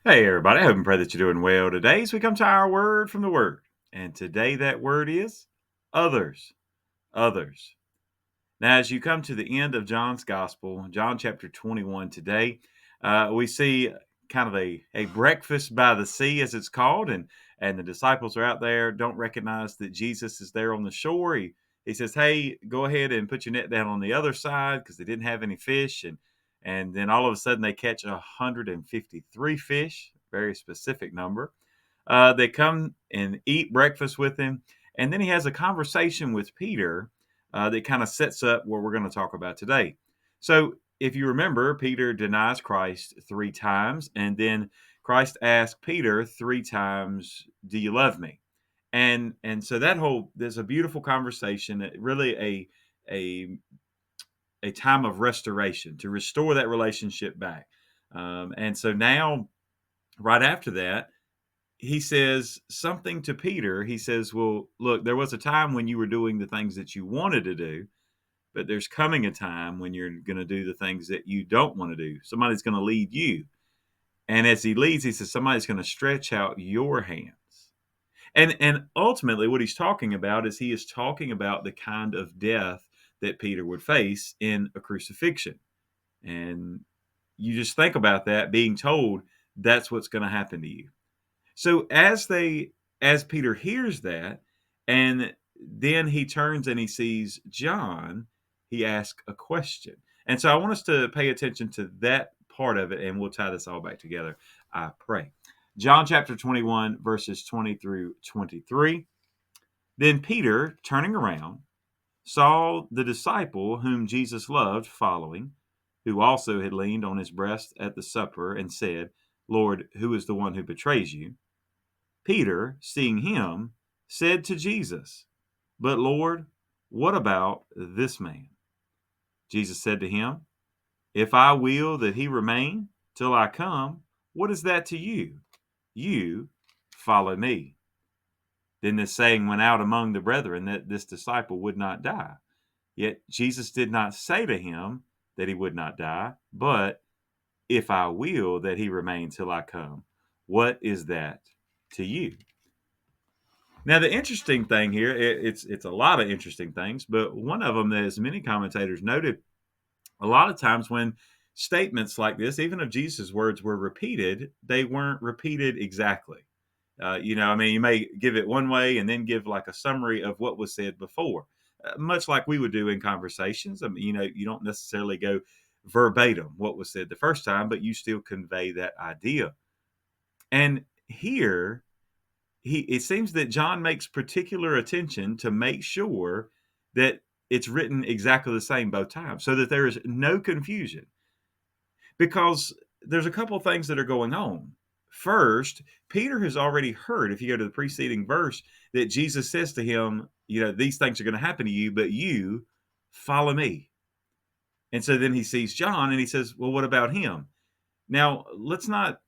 Hey, everybody. I hope and pray that you're doing well today as we come to our word from the word. And today, that word is others. Others. Now, as you come to the end of John's gospel, John chapter 21 today, we see kind of a breakfast by the sea, as it's called. And the disciples are out there, don't recognize that Jesus is there on the shore. He says, "Hey, go ahead and put your net down on the other side," because they didn't have any fish. And then all of a sudden, they catch 153 fish, very specific number. They come and eat breakfast with him. And then he has a conversation with Peter that kind of sets up what we're going to talk about today. So, if you remember, Peter denies Christ three times, and then Christ asked Peter three times, "Do you love me?" And so that whole there's a beautiful conversation, really a a time of restoration to restore that relationship back. And so now, right after that, he says something to Peter. He says, "Well, look, there was a time when you were doing the things that you wanted to do, but there's coming a time when you're going to do the things that you don't want to do. Somebody's going to lead you." And as he leads, he says, "Somebody's going to stretch out your hands." And ultimately, what he's talking about is he is talking about the kind of death that Peter would face in a crucifixion. And you just think about that being told that's what's going to happen to you. So as Peter hears that, and then he turns and he sees John, he asks a question. And so I want us to pay attention to that part of it, and we'll tie this all back together, I pray. John chapter 21, verses 20 through 23. Then Peter, turning around, saw the disciple whom Jesus loved following, who also had leaned on his breast at the supper, and said, "Lord, who is the one who betrays you?" Peter, seeing him, said to Jesus, "But Lord, what about this man?" Jesus said to him, "If I will that he remain till I come, what is that to you? You follow me." Then this saying went out among the brethren that this disciple would not die. Yet Jesus did not say to him that he would not die, but, "If I will that he remain till I come, what is that to you?" Now, the interesting thing here, it's a lot of interesting things, but one of them, as many commentators noted, a lot of times when statements like this, even if Jesus' words were repeated, they weren't repeated exactly. I mean, you may give it one way and then give like a summary of what was said before, much like we would do in conversations. I mean, you don't necessarily go verbatim what was said the first time, but you still convey that idea. And here, it seems that John makes particular attention to make sure that it's written exactly the same both times so that there is no confusion, because there's a couple of things that are going on. First, Peter has already heard, if you go to the preceding verse, that Jesus says to him, "These things are going to happen to you, but you follow me." And so then he sees John and he says, "Well, what about him?" Now, let's not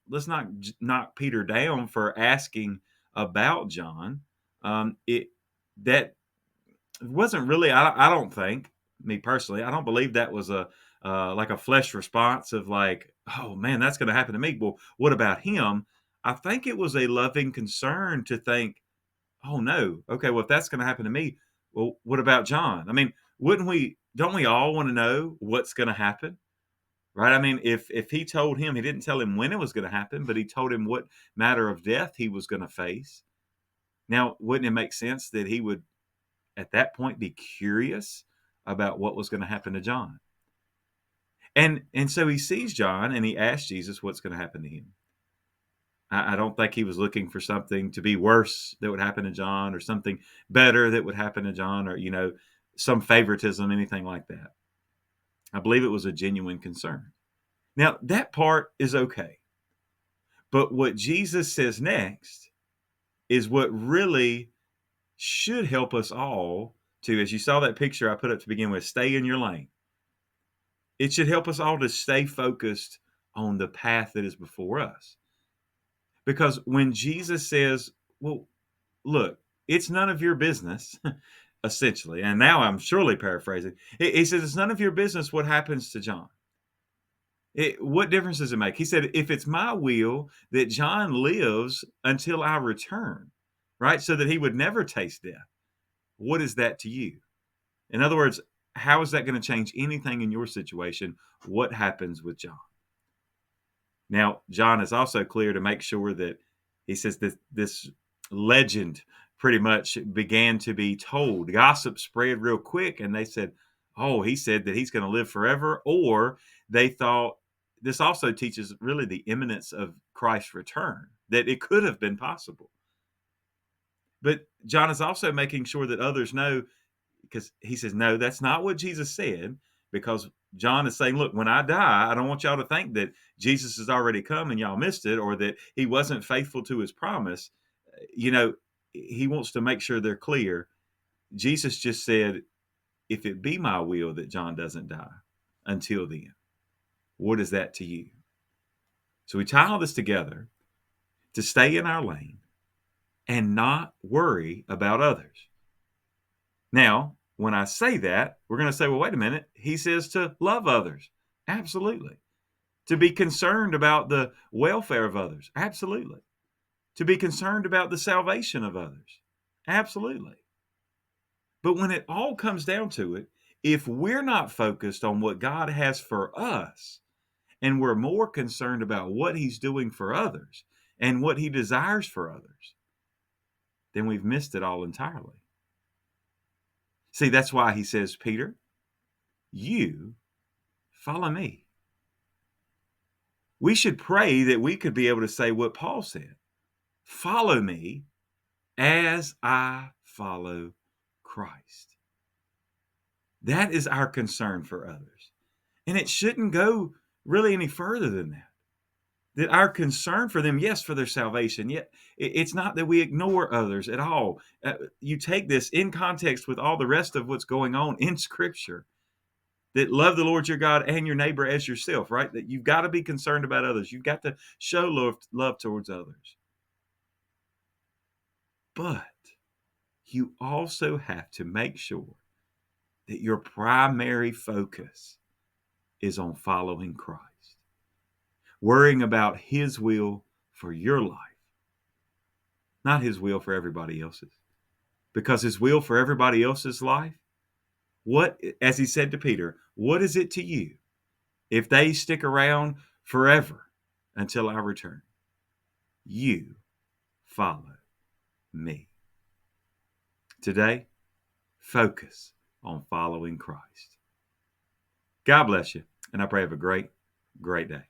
knock Peter down for asking about John. It that wasn't really. I don't think, me personally, I don't believe that was a like a flesh response of like, "Oh man, that's going to happen to me." Well, what about him? I think it was a loving concern to think, "Oh no, okay, well if that's going to happen to me, well, what about John?" I mean, wouldn't we? Don't we all want to know what's going to happen? Right? I mean, if he told him, he didn't tell him when it was going to happen, but he told him what matter of death he was going to face. Now, wouldn't it make sense that he would, at that point, be curious about what was going to happen to John? And so he sees John and he asks Jesus what's going to happen to him. I don't think he was looking for something to be worse that would happen to John, or something better that would happen to John, or some favoritism, anything like that. I believe it was a genuine concern. Now, that part is okay. But what Jesus says next is what really should help us all to, as you saw that picture I put up to begin with, stay in your lane. It should help us all to stay focused on the path that is before us. Because when Jesus says, "Well, look, it's none of your business," essentially, and now I'm surely paraphrasing, he says, "It's none of your business what happens to John. What difference does it make? He said, if it's my will that John lives until I return, right? So that he would never taste death. What is that to you? In other words, how is that going to change anything in your situation? What happens with John? Now, John is also clear to make sure that he says that this legend pretty much began to be told. Gossip spread real quick, and they said, oh, he said that he's going to live forever. Or they thought this also teaches really the imminence of Christ's return, that it could have been possible. But John is also making sure that others know, because he says, no, that's not what Jesus said, because John is saying, look, when I die, I don't want y'all to think that Jesus has already come and y'all missed it, or that he wasn't faithful to his promise. You know, he wants to make sure they're clear. Jesus just said, if it be my will that John doesn't die until then, what is that to you? So we tie all this together to stay in our lane and not worry about others. Now, when I say that, we're going to say, well, wait a minute. He says to love others. Absolutely. To be concerned about the welfare of others. Absolutely. To be concerned about the salvation of others. Absolutely. But when it all comes down to it, if we're not focused on what God has for us, and we're more concerned about what he's doing for others and what he desires for others, then we've missed it all entirely. See, that's why he says, Peter, you follow me. We should pray that we could be able to say what Paul said, follow me as I follow Christ. That is our concern for others. And it shouldn't go really any further than that. That our concern for them, yes, for their salvation, yet it's not that we ignore others at all. You take this in context with all the rest of what's going on in Scripture, that love the Lord your God and your neighbor as yourself, right? That you've got to be concerned about others. You've got to show love towards others. But you also have to make sure that your primary focus is on following Christ, worrying about his will for your life, not his will for everybody else's. Because his will for everybody else's life, what, as he said to Peter, what is it to you if they stick around forever until I return? You follow me. Today, focus on following Christ. God bless you, and I pray you have a great, great day.